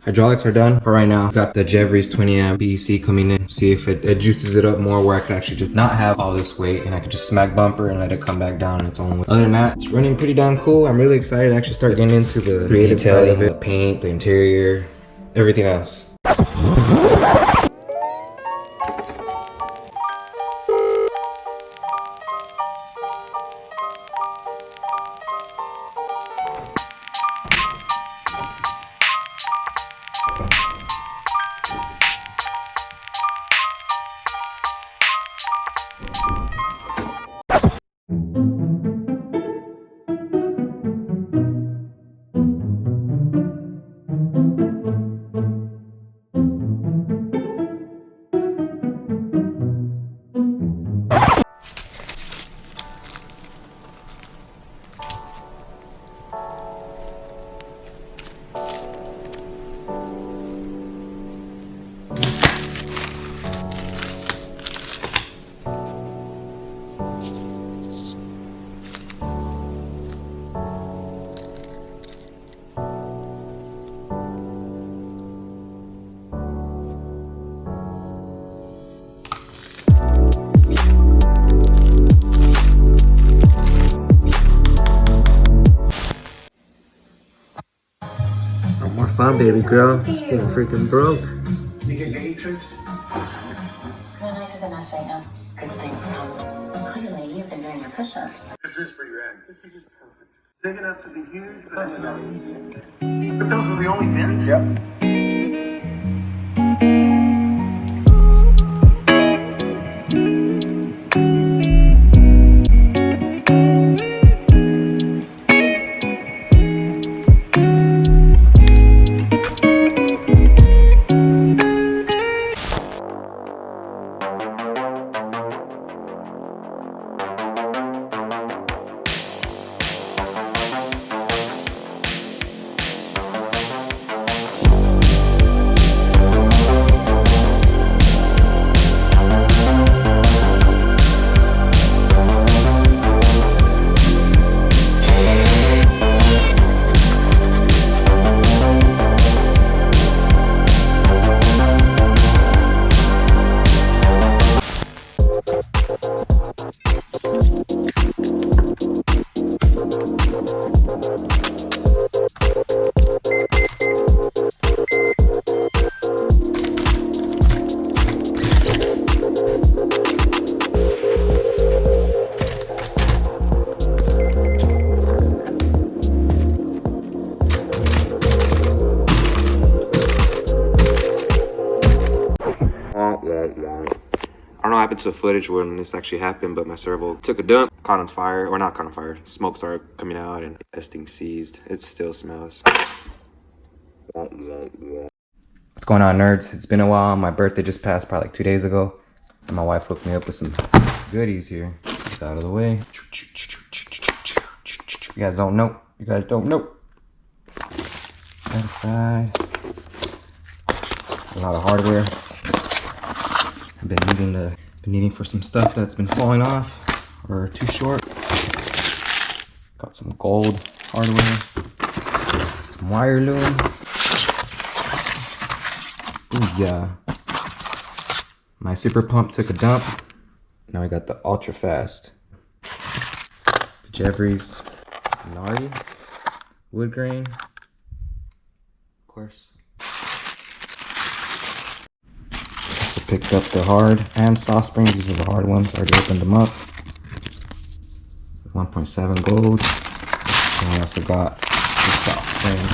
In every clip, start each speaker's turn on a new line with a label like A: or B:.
A: Hydraulics are done for right now. Got the Jeffries 20 amp BEC coming in. See if it juices it up more where I could actually just not have all this weight and I could just smack bumper and let it come back down on its own way. Other than that, it's running pretty damn cool. I'm really excited to actually start getting into the creative side of it. The paint, the interior, everything else. More fun, baby girl. This thing freaking broke.
B: You get your tricks?
C: My life is a mess right now. Good things come. Clearly, you've been doing your push-ups.
B: This is pretty rad. This is just perfect. Big enough to be huge, but those are the only bins? Yep.
A: I don't know what happened to the footage when this actually happened, but my servo took a dump, caught on fire, or not caught on fire. Smoke started coming out and this thing seized. It still smells. What's going on, nerds? It's been a while. My birthday just passed probably like 2 days ago. And my wife hooked me up with some goodies here. It's out of the way. You guys don't know. You guys don't know. That aside. A lot of hardware. I've been needing for some stuff that's been falling off or too short. Got some gold hardware, some wire loom. Ooh, yeah. My super pump took a dump. Now I got the ultra fast Jeffries Nardi wood grain, of course. Picked up the hard and soft springs. These are the hard ones. I already opened them up. 1.7 gold. And I also got the soft springs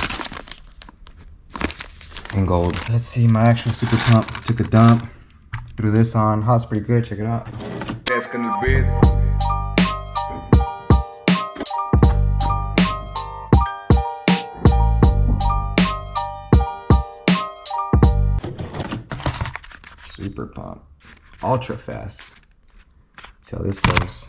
A: in gold. Let's see, my actual super pump took a dump. Threw this on. Hot's pretty good. Check it out.
B: That's gonna be
A: Super pump. Ultra fast. See how this goes.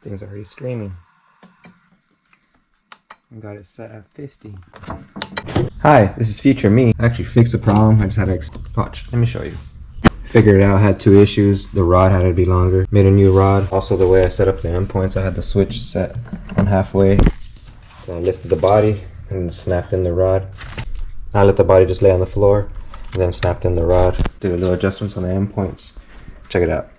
A: thing's already screaming. I got it set at 50. Hi, this is future me. I actually fixed the problem. I just had to watch. Let me show you. Figured it out. Had two issues. The rod had to be longer. Made a new rod. Also, the way I set up the endpoints, I had the switch set on halfway. Then I lifted the body and snapped in the rod. I let the body just lay on the floor and then snapped in the rod. Did a little adjustments on the endpoints. Check it out.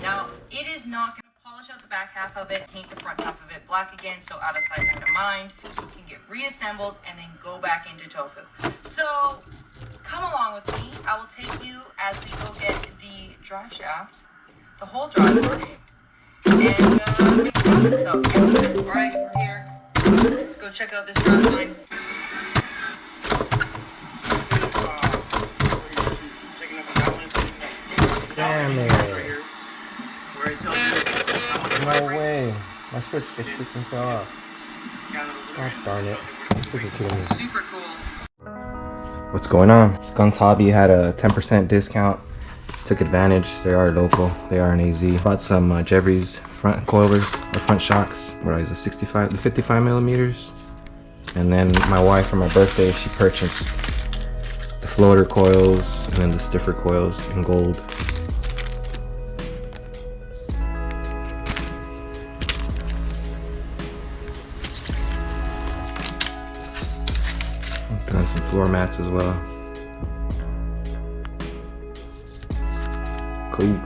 D: Now, it is not going to polish out the back half of it, paint the front half of it black again, so out of sight, out of mind, so it can get reassembled and then go back into tofu. So, come along with me. I will take you as we go get the drive shaft, the whole drive working, and make it so. Alright, we're here. Let's go check out this drive line.
A: Damn it. No way. My switch just freaking fell off. Oh, darn it. Freaking kidding me.
D: Super cool.
A: What's going on? Skunk's Hobby had a 10% discount. Took advantage. They are local. They are in AZ. Bought some Jeffries front coilers or front shocks. What is it? The 55 millimeters. And then my wife for my birthday, she purchased the floater coils and then the stiffer coils in gold. And some floor mats as well. Cool.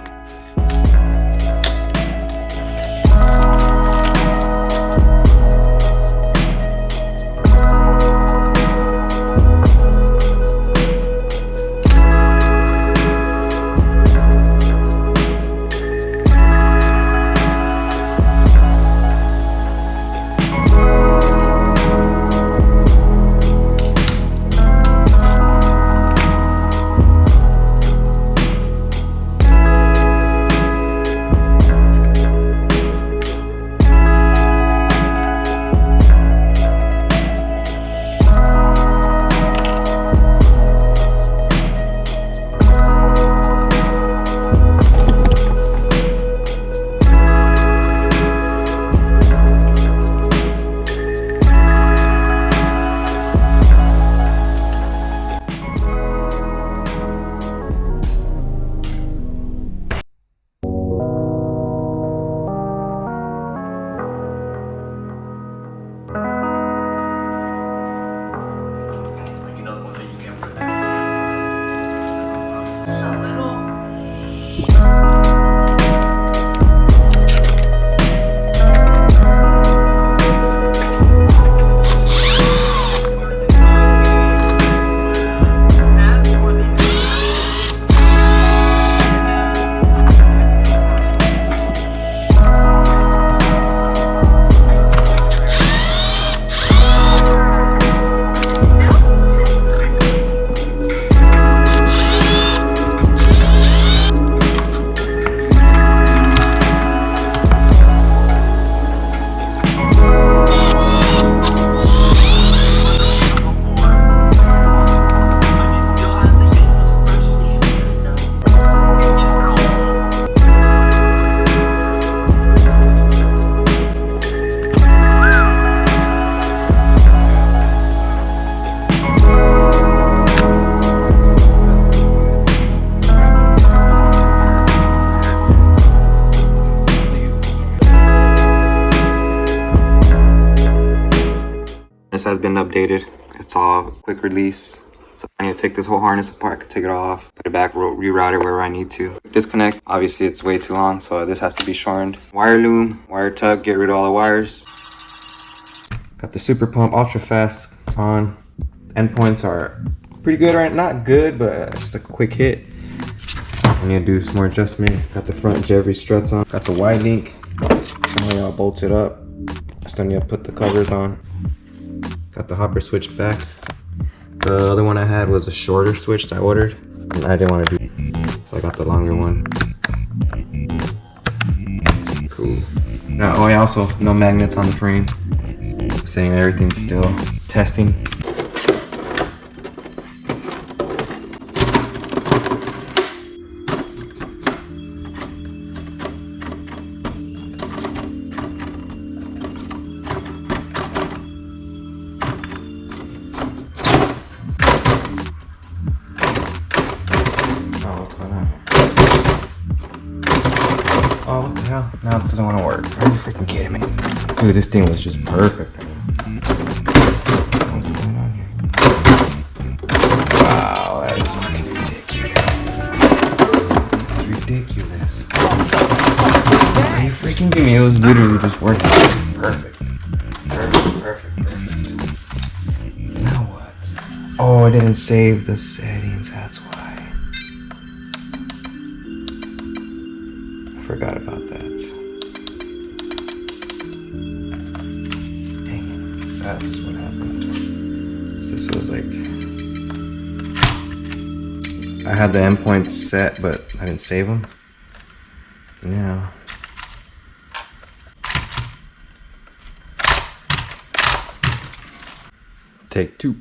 A: This has been updated. It's all quick release. So I need to take this whole harness apart, I can take it off, put it back, reroute it wherever I need to. Disconnect, obviously it's way too long, so this has to be shortened. Wire loom, wire tug, get rid of all the wires. Got the super pump ultra fast on. Endpoints are pretty good, right? Not good, but just a quick hit. I need to do some more adjustment. Got the front Jeffries struts on. Got the wide link. All bolted up. I still need to put the covers on. Got the hopper switch back. The other one I had was a shorter switch that I ordered, and I didn't want to do it, so I got the longer one. Cool. Now, oh yeah, also no magnets on the frame. Saying everything's still testing. Oh, what the hell? Now it doesn't want to work. Are you freaking kidding me? Dude, this thing was just perfect. What's going on here? Wow, that is fucking ridiculous. It's ridiculous. Are you freaking kidding me? It was literally just working. Perfect. Perfect. Now what? Oh, I didn't save the settings, that's why. I forgot about that. Dang it. That's what happened. This was like... I had the endpoints set, but I didn't save them. Yeah. Take 2.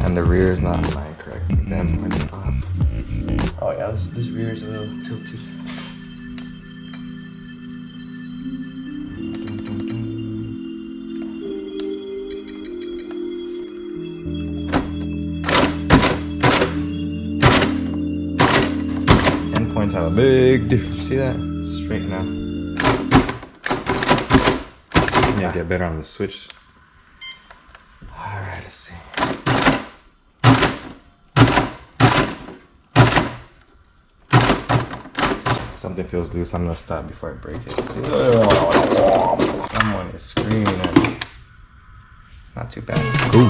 A: And the rear is not aligned correctly. The endpoint's off. Oh yeah, this rear is a little tilted. Endpoints have a big difference. See that? It's straight now. Yeah, get better on the switch. Alright, let's see. Something feels loose. I'm gonna stop before I break it. See? Someone is screaming at me. Not too bad. Ooh.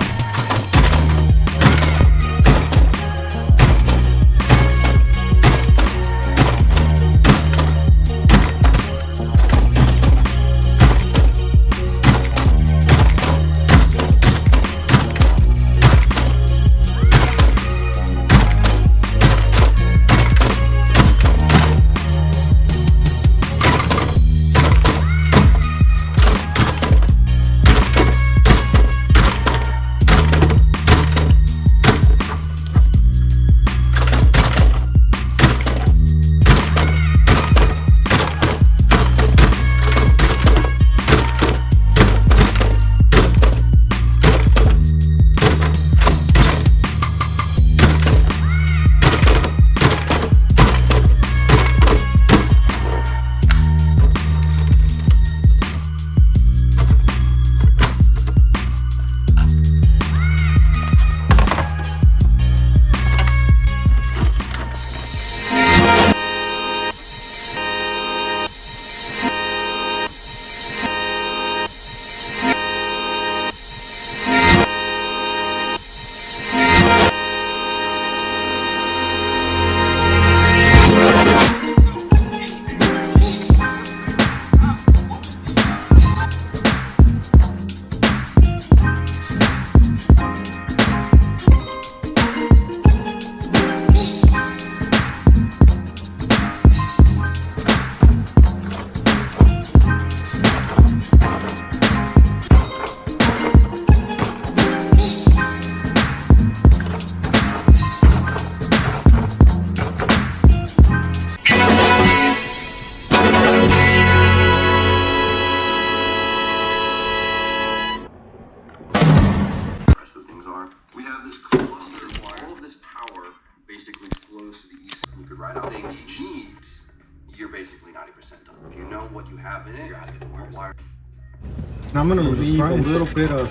E: I'm going to leave a little bit of,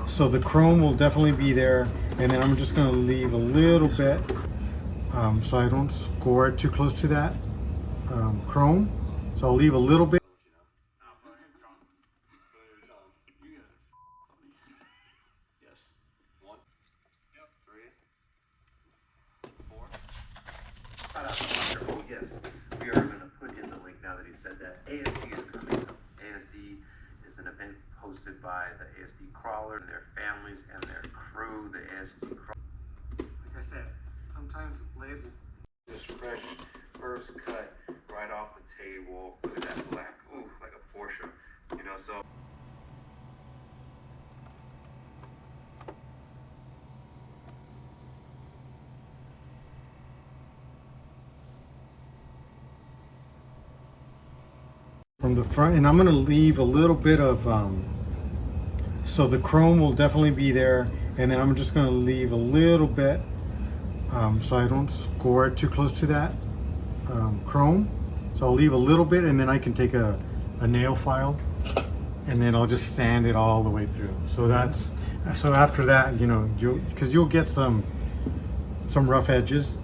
E: so the chrome will definitely be there, and then I'm just going to leave a little bit so I don't score it too close to that chrome. So I'll leave a little bit.
F: Yes, we are going to put in the link now that he said that. ASD is coming up. ASD is an event hosted by the ASD crawler and their families and their crew. The ASD crawler.
E: Like I said, sometimes label.
F: This fresh first cut right off the table. Look at that black. Ooh, like a Porsche. You know, so.
E: from the front, and I'm going to leave a little bit of so the chrome will definitely be there, and then I'm just going to leave a little bit so I don't score it too close to that chrome. So I'll leave a little bit, and then I can take a nail file and then I'll just sand it all the way through. So that's, so after that, you know, you'll get some rough edges.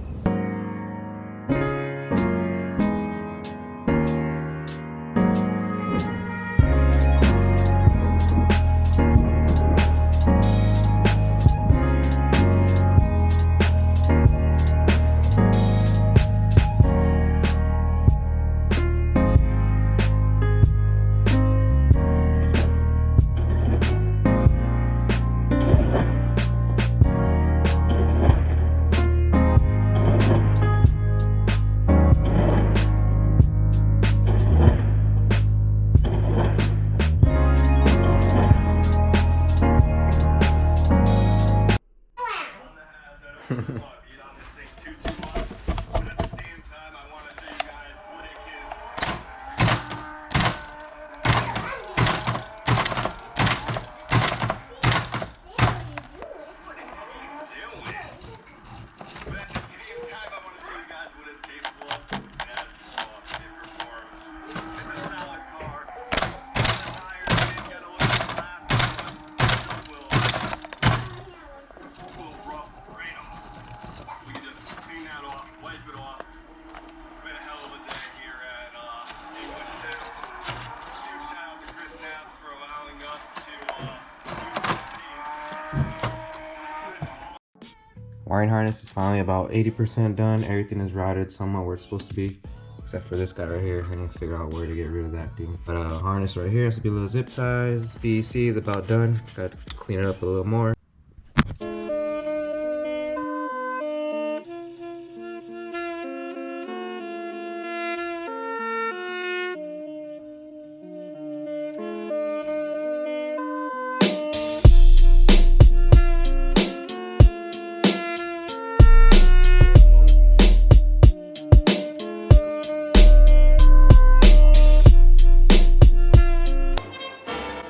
A: Wiring harness is finally about 80% done. Everything is routed somewhat where it's supposed to be, except for this guy right here. I need to figure out where to get rid of that thing. But harness right here has to be a little zip ties. BEC is about done. Just got to clean it up a little more.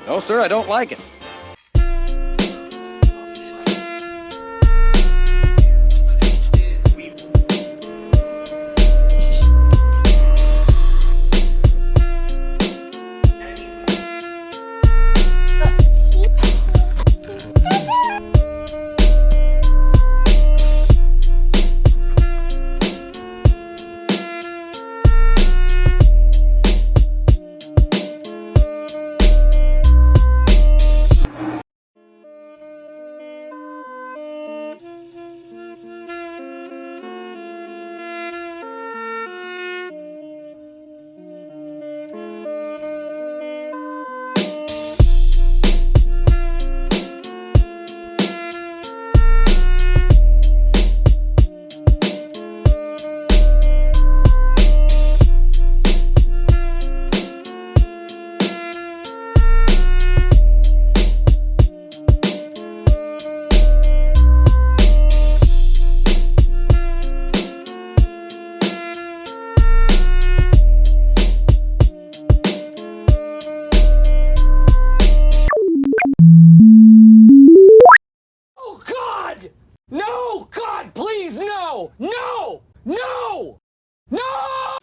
G: No, sir, I don't like it.
H: No! God, please, no! No! No! No!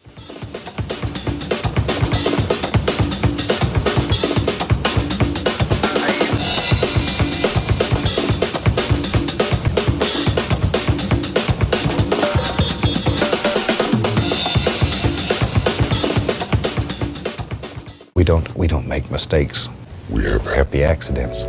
G: We don't make mistakes. We have happy accidents.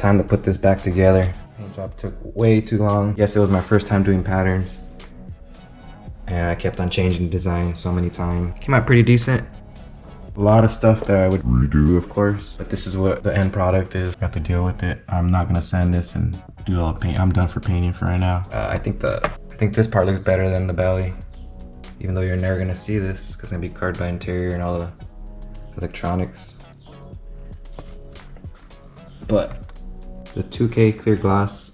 A: time to put this back together. Paint job took way too long. Yes, it was my first time doing patterns. And I kept on changing the design so many times. Came out pretty decent. A lot of stuff that I would redo, of course. But this is what the end product is. Got to deal with it. I'm not gonna sand this and do all the paint. I'm done for painting for right now. I think this part looks better than the belly. Even though you're never gonna see this, because it's gonna be covered by interior and all the electronics. But the 2K clear glass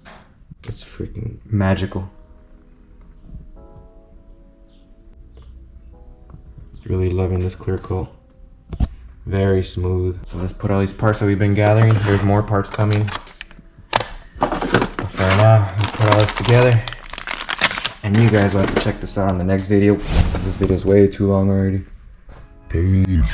A: is freaking magical. Really loving this clear coat. Very smooth. So let's put all these parts that we've been gathering. There's more parts coming. But for now, let's put all this together. And you guys will have to check this out on the next video. This video is way too long already. Peace.